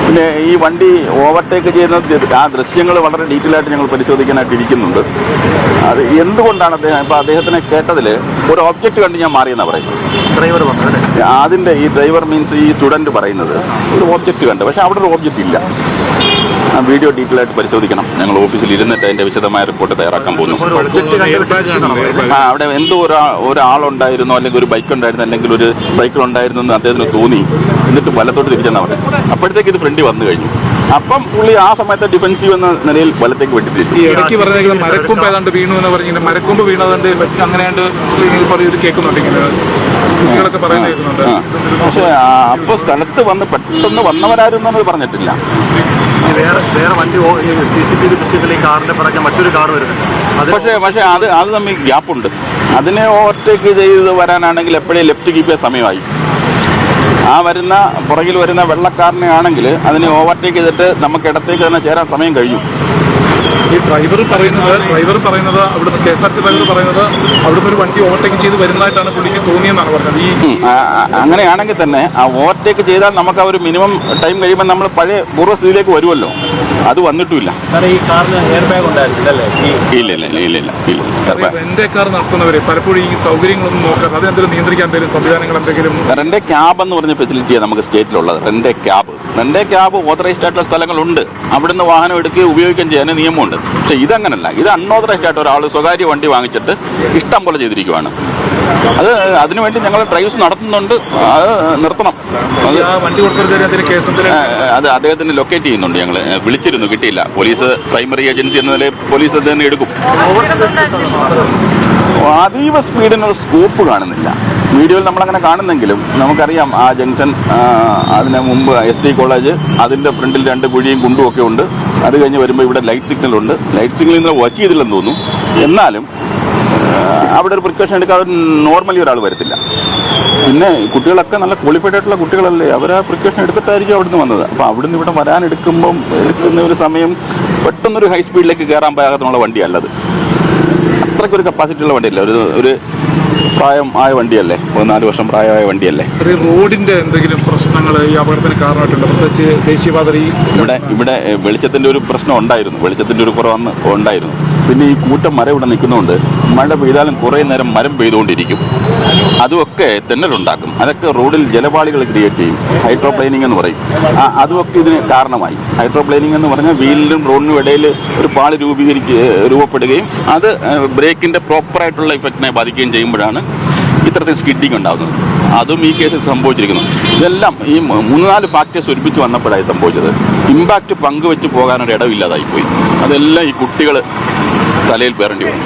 പിന്നെ ഈ വണ്ടി ഓവർടേക്ക് ചെയ്യുന്ന ആ ദൃശ്യങ്ങൾ വളരെ ഡീറ്റെയിൽ ആയിട്ട് ഞങ്ങൾ പരിശോധിക്കാനായിട്ട് ഇരിക്കുന്നുണ്ട്. അത് എന്തുകൊണ്ടാണ് അദ്ദേഹത്തിനെ കേട്ടതിൽ ഒരു ഒബ്ജക്റ്റ് കണ്ട് ഞാൻ മാറിയെന്നാണ് പറയുന്നത്. ഡ്രൈവർ പറഞ്ഞു അതിൻ്റെ ഈ ഡ്രൈവർ മീൻസ് ഈ സ്റ്റുഡൻറ്റ് പറയുന്നത് ഒരു ഒബ്ജക്റ്റ് കണ്ട്, പക്ഷേ അവിടെ ഒരു ഒബ്ജക്റ്റ് ഇല്ല. വീഡിയോ ഡീറ്റെയിൽ ആയിട്ട് പരിശോധിക്കണം. ഞങ്ങൾ ഓഫീസിൽ ഇരുന്നിട്ട് അതിൻ്റെ വിശദമായ റിപ്പോർട്ട് തയ്യാറാക്കാൻ പോകുന്നു. അവിടെ എന്തോ ഒരാളുണ്ടായിരുന്നു, അല്ലെങ്കിൽ ഒരു ബൈക്ക് ഉണ്ടായിരുന്നു, അല്ലെങ്കിൽ ഒരു സൈക്കിൾ ഉണ്ടായിരുന്നു എന്ന് അദ്ദേഹത്തിന് തോന്നി. എന്നിട്ട് വലത്തോട്ട് തിരിച്ചെന്നാണ് പറഞ്ഞത്. അപ്പോഴത്തേക്ക് ഇത് ഫ്രണ്ടിൽ വന്നു കഴിഞ്ഞു. അപ്പം പുള്ളി ആ സമയത്ത് ഡിഫൻസീവ് എന്ന നിലയിൽ വലത്തേക്ക് വെട്ടിത്തിരിച്ചു. ഈ ഇടയ്ക്ക് പറഞ്ഞേക്കുന്നത് മരക്കൊമ്പ് ഏതാണ്ട് വീണു എന്ന് പറഞ്ഞിട്ട് മരക്കൊമ്പ് വീണതുകൊണ്ട് അങ്ങനെയാണ്ട് കേൾക്കുന്നുണ്ടെങ്കിൽ കുട്ടികളൊക്കെ പറയുന്നുണ്ട്. പക്ഷെ അപ്പോൾ സ്ഥലത്ത് വന്ന് പെട്ടെന്ന് വന്നവരായിരുന്നത് പറഞ്ഞിട്ടില്ല. വേറെ വണ്ടി CCTV ദൃശ്യത്തിൽ ഈ കാറിന്റെ പുറകെ മറ്റൊരു കാർ വരുന്നുണ്ട്. പക്ഷേ അത് തമ്മിൽ ഗ്യാപ്പുണ്ട്. അതിനെ ഓവർടേക്ക് ചെയ്ത് വരാനാണെങ്കിൽ എപ്പോഴേ ലെഫ്റ്റ് കീപ്പ് ചെയ്യാൻ സമയമായി. പുറകിൽ വരുന്ന വെള്ളക്കാരനെ ആണെങ്കിൽ അതിനെ ഓവർടേക്ക് ചെയ്തിട്ട് നമുക്ക് ഇടത്തേക്ക് തന്നെ ചേരാൻ സമയം കഴിയും. ഈ ഡ്രൈവർ പറയുന്നത് അവിടുന്ന് KSRTC ഡ്രൈവർ പറയുന്നത് അവിടുന്ന് ഒരു വണ്ടി ഓവർടേക്ക് ചെയ്ത് വരുന്നതായിട്ടാണ് പുള്ളിക്ക് തോന്നിയെന്നാണ് പറഞ്ഞത്. അങ്ങനെയാണെങ്കിൽ തന്നെ ആ ഓവർടേക്ക് ചെയ്താൽ നമുക്ക് ആ ഒരു മിനിമം ടൈം കഴിയുമ്പോൾ നമ്മൾ പഴയ പൂർവ്വസ്ഥിതിയിലേക്ക് വരുമല്ലോ. അത് വന്നിട്ടുമില്ല. ഈ കാറിന് എയർ ബാഗ് ഉണ്ടായിരുന്നില്ല. റെന്റ് കാർ നടത്തുന്നവരെ പലപ്പോഴും ഈ സൗകര്യങ്ങളൊന്നും നോക്കാതെ അതിനെന്തെങ്കിലും നിയന്ത്രിക്കാൻ എന്തെങ്കിലും സംവിധാനങ്ങൾ എന്തെങ്കിലും. റെന്റ് ക്യാബ് എന്ന് പറഞ്ഞ ഫെസിലിറ്റിയാണ് നമുക്ക് സ്റ്റേറ്റിലുള്ളത്. റെന്റ് ക്യാബ് ഓതറൈസ്ഡ് ആയിട്ടുള്ള സ്ഥലങ്ങളുണ്ട്. അവിടുന്ന് വാഹനം എടുക്കുകയും ഉപയോഗിക്കുകയും ചെയ്യാൻ നിയമമുണ്ട്. പക്ഷെ ഇതങ്ങനല്ല. ഇത് അൺഓതറൈസ്ഡ് ആയിട്ട് ഒരാൾ സ്വകാര്യ വണ്ടി വാങ്ങിച്ചിട്ട് ഇഷ്ടം പോലെ ചെയ്തിരിക്കുവാണ്. അതിനുവേണ്ടി ഞങ്ങൾ ഡ്രൈവ്സ് നടത്തുന്നുണ്ട്. അത് നിർത്തണം. അത് അദ്ദേഹത്തിന് ലൊക്കേറ്റ് ചെയ്യുന്നുണ്ട്. ഞങ്ങൾ വിളിച്ചിരുന്നു, കിട്ടിയില്ല. പോലീസ് പ്രൈമറി ഏജൻസി എന്ന നിലയിൽ പോലീസ് അത് തന്നെ എടുക്കും. അതീവ സ്പീഡിനുള്ള സ്കോപ്പ് കാണുന്നില്ല. വീഡിയോയിൽ നമ്മളങ്ങനെ കാണുന്നെങ്കിലും നമുക്കറിയാം ആ ജംഗ്ഷൻ, അതിന് മുമ്പ് ST കോളേജ്, അതിൻ്റെ ഫ്രണ്ടിൽ 2 കുഴിയും കുണ്ടും ഒക്കെ ഉണ്ട്. അത് കഴിഞ്ഞ് വരുമ്പോൾ ഇവിടെ ലൈറ്റ് സിഗ്നലുണ്ട്. ലൈറ്റ് സിഗ്നലിൽ നിന്ന് വർക്ക് ചെയ്തില്ലെന്ന് തോന്നുന്നു. എന്നാലും അവിടെ ഒരു പ്രിക്കോഷൻ എടുക്കാതെ നോർമലി ഒരാൾ വരത്തില്ല. പിന്നെ കുട്ടികളൊക്കെ നല്ല ക്വാളിഫൈഡ് ആയിട്ടുള്ള കുട്ടികളല്ലേ, അവർ ആ പ്രിക്കോഷൻ എടുത്തിട്ടായിരിക്കും അവിടുന്ന് വന്നത്. അപ്പോൾ അവിടുന്ന് ഇവിടെ എടുക്കുന്ന ഒരു സമയം പെട്ടെന്നൊരു ഹൈ സ്പീഡിലേക്ക് കയറാൻ പാകത്തിനുള്ള വണ്ടിയല്ലത്. അത്രയ്ക്കൊരു കപ്പാസിറ്റി ഉള്ള വണ്ടിയല്ല. ഒരു പ്രായമായ വണ്ടിയല്ലേ, 4 വർഷം പ്രായമായ വണ്ടിയല്ലേ. റോഡിന്റെ എന്തെങ്കിലും പ്രശ്നങ്ങൾ ഈ അപകടത്തിന് കാരണമായിട്ടുണ്ട്? പ്രത്യേകിച്ച് ദേശീയപാത ഇവിടെ വെളിച്ചത്തിന്റെ ഒരു പ്രശ്നം ഉണ്ടായിരുന്നു. വെളിച്ചത്തിന്റെ ഒരു കുറവ് ഉണ്ടായിരുന്നു. പിന്നെ ഈ കൂട്ടം മരം ഇവിടെ നിൽക്കുന്നതുകൊണ്ട് മഴ പെയ്താലും കുറേ നേരം മരം പെയ്തുകൊണ്ടിരിക്കും. അതുമൊക്കെ തെന്നലുണ്ടാക്കും. അതൊക്കെ റോഡിൽ ജലപാളികൾ ക്രിയേറ്റ് ചെയ്യും. ഹൈഡ്രോപ്ലെയിനിങ് എന്ന് പറയും. അതുമൊക്കെ ഇതിന് കാരണമായി. ഹൈഡ്രോപ്ലെയിനിങ് എന്ന് പറഞ്ഞാൽ വീലിനും റോഡിനും ഇടയിൽ ഒരു പാളി രൂപപ്പെടുകയും അത് ബ്രേക്കിന്റെ പ്രോപ്പറായിട്ടുള്ള ഇഫക്റ്റിനെ ബാധിക്കുകയും ചെയ്യുമ്പോഴാണ് ഇത്തരത്തിൽ സ്കിഡിങ് ഉണ്ടാകുന്നത്. അതും ഈ കേസിൽ സംഭവിച്ചിരിക്കുന്നു. ഇതെല്ലാം ഈ 3-4 ഫാക്ടേഴ്സ് ഒരുമിച്ച് വന്നപ്പോഴായി സംഭവിച്ചത്. ഇമ്പാക്റ്റ് പങ്കുവെച്ച് പോകാനൊരു ഇടമില്ലാതായിപ്പോയി. അതെല്ലാം ഈ കുട്ടികൾ തലയിൽ പേറേണ്ടി വന്നു.